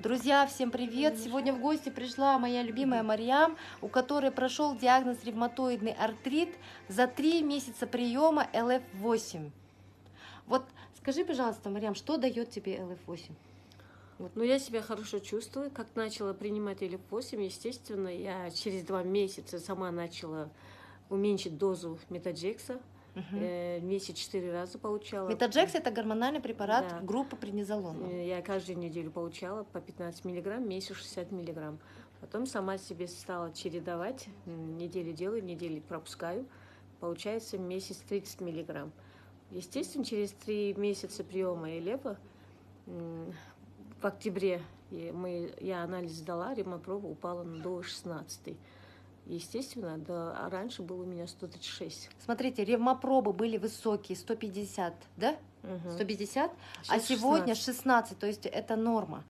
Друзья, всем привет! Сегодня в гости пришла моя любимая Марьям, у которой прошел диагноз ревматоидный артрит за 3 месяца приема ЛФ8. Вот скажи, пожалуйста, Марьям, что дает тебе ЛФ8? Ну, я себя хорошо чувствую. Как начала принимать ЛФ8, естественно, я через 2 месяца сама начала уменьшить дозу метаджекса. В месяц 4 раза получала. Метаджекс – это гормональный препарат Да. группы преднизолона. Я каждую неделю получала по 15 миллиграмм, месяц 60 миллиграмм. Потом сама себе стала чередовать. Неделю делаю, неделю пропускаю. Получается месяц 30 миллиграмм. Естественно, через 3 месяца приема ЛФа в октябре я анализ сдала, ревмопроба упала до 16. Естественно, а раньше было у меня 136. Смотрите, ревмопробы были высокие, 150, да? 150, а сегодня 16, то есть это норма.